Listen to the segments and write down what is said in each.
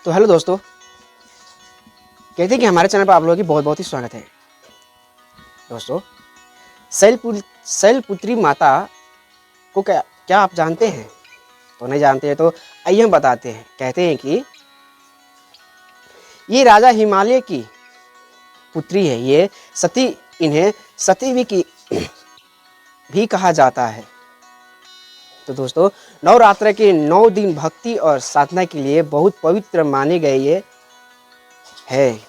तो हेलो दोस्तों, कहते हैं कि हमारे चैनल पर आप लोगों की बहुत बहुत ही स्वागत है। दोस्तों, शैलपुत्री माता को क्या क्या आप जानते हैं? तो नहीं जानते हैं तो आइए हम बताते हैं। कहते हैं कि ये राजा हिमालय की पुत्री है। ये सती, इन्हें सती भी कहा जाता है। तो दोस्तों, नवरात्र के 9 दिन भक्ति और साधना के लिए बहुत पवित्र माने गए ये है।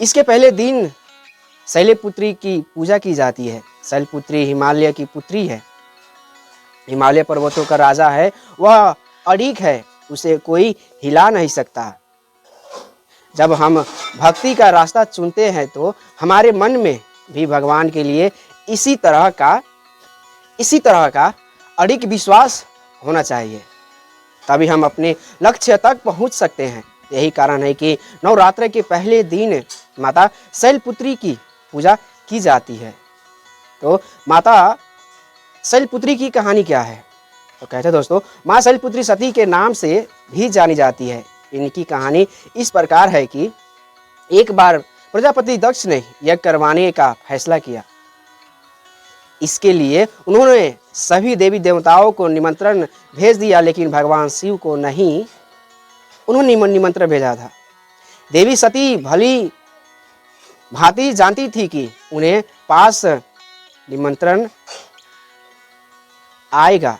इसके पहले दिन शैलपुत्री की पूजा की जाती है। शैलपुत्री हिमालय की पुत्री है, हिमालय पर्वतों का राजा है। वह अडिग है, उसे कोई हिला नहीं सकता। जब हम भक्ति का रास्ता चुनते हैं तो हमारे मन में भी भगवान के लिए इसी तरह का अडिग विश्वास होना चाहिए, तभी हम अपने लक्ष्य तक पहुंच सकते हैं। यही कारण है कि नवरात्र के पहले दिन माता शैलपुत्री की पूजा की जाती है। तो माता शैलपुत्री की कहानी क्या है? तो कहते हैं दोस्तों, माँ शैलपुत्री सती के नाम से भी जानी जाती है। इनकी कहानी इस प्रकार है कि एक बार प्रजापति दक्ष ने यज्ञ करवाने का फैसला किया। इसके लिए उन्होंने सभी देवी देवताओं को निमंत्रण भेज दिया, लेकिन भगवान शिव को नहीं उन्होंने निमंत्रण भेजा था। देवी सती भली भांति जानती थी कि उन्हें पास निमंत्रण आएगा,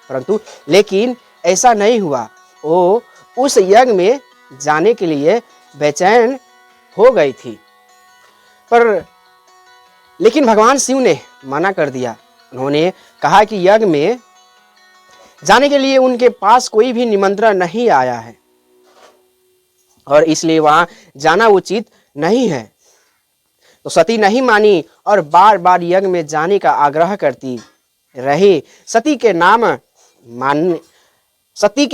परंतु लेकिन ऐसा नहीं हुआ। वो उस यज्ञ में जाने के लिए बेचैन हो गई थी, लेकिन भगवान शिव ने मना कर दिया। उन्होंने कहा कि यज्ञ में जाने के लिए उनके पास कोई भी निमंत्रण नहीं आया है और इसलिए वहां जाना उचित नहीं है। तो सती नहीं मानी और बार बार यज्ञ में जाने का आग्रह करती रही। सती के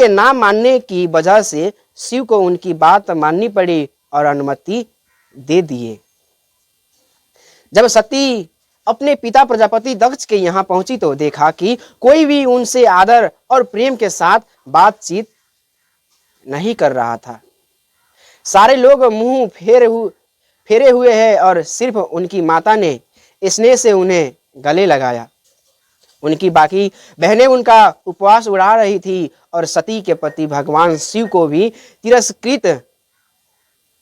नाम मानने की वजह से शिव को उनकी बात माननी पड़ी और अनुमति दे दिए। जब सती अपने पिता प्रजापति दक्ष के यहाँ पहुंची तो देखा कि कोई भी उनसे आदर और प्रेम के साथ बातचीत नहीं कर रहा था। सारे लोग मुंह फेरे हुए हैं और सिर्फ उनकी माता ने स्नेह से उन्हें गले लगाया। उनकी बाकी बहनें उनका उपवास उड़ा रही थी और सती के पति भगवान शिव को भी तिरस्कृत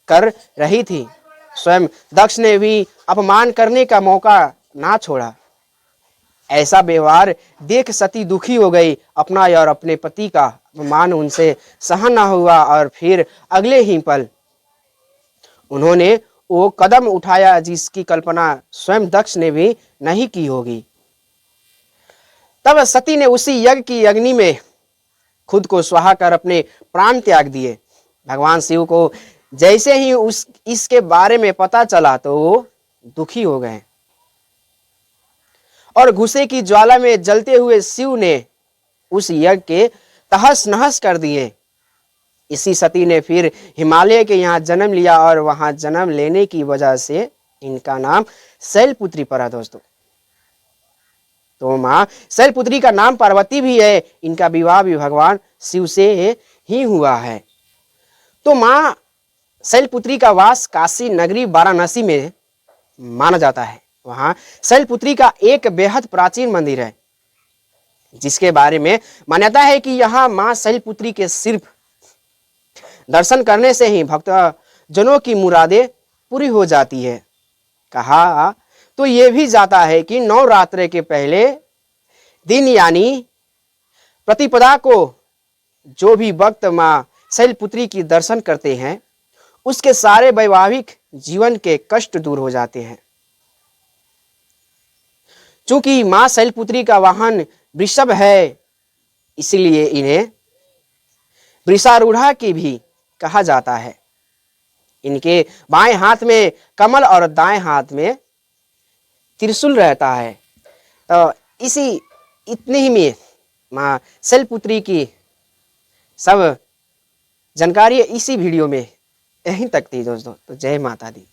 कर रही थी। स्वयं दक्ष ने भी अपमान करने का मौका ना छोड़ा। ऐसा व्यवहार देख सती दुखी हो गई। अपना और अपने पति का अपमान उनसे सहन न हुआ और फिर अगले ही पल उन्होंने वो कदम उठाया जिसकी कल्पना स्वयं दक्ष ने भी नहीं की होगी। तब सती ने उसी यज्ञ की अग्नि में खुद को स्वाहा कर अपने प्राण त्याग दिए। भगवान शिव को जैसे ही इसके बारे में पता चला तो वो दुखी हो गए और गुस्से की ज्वाला में जलते हुए शिव ने उस यज्ञ के तहस नहस कर दिए। इसी सती ने फिर हिमालय के यहाँ जन्म लिया और वहां जन्म लेने की वजह से इनका नाम शैलपुत्री पड़ा। दोस्तों, तो माँ शैलपुत्री का नाम पार्वती भी है। इनका विवाह भी भगवान शिव से ही हुआ है। तो माँ शैलपुत्री का वास काशी नगरी वाराणसी में माना जाता है। वहां शैलपुत्री का एक बेहद प्राचीन मंदिर है, जिसके बारे में मान्यता है कि यहाँ माँ शैलपुत्री के सिर्फ दर्शन करने से ही भक्त जनों की मुरादें पूरी हो जाती है। कहा तो ये भी जाता है कि नवरात्र के पहले दिन यानी प्रतिपदा को जो भी भक्त माँ शैलपुत्री की दर्शन करते हैं उसके सारे वैवाहिक जीवन के कष्ट दूर हो जाते हैं। चूंकि माँ शैलपुत्री का वाहन वृषभ है, इसलिए इन्हें वृषारूढ़ा की भी कहा जाता है। इनके बाएं हाथ में कमल और दाएं हाथ में त्रिशूल रहता है। तो इतने ही में माँ शैलपुत्री की सब जानकारी इसी वीडियो में यहीं तक थी दोस्तों। तो जय माता दी।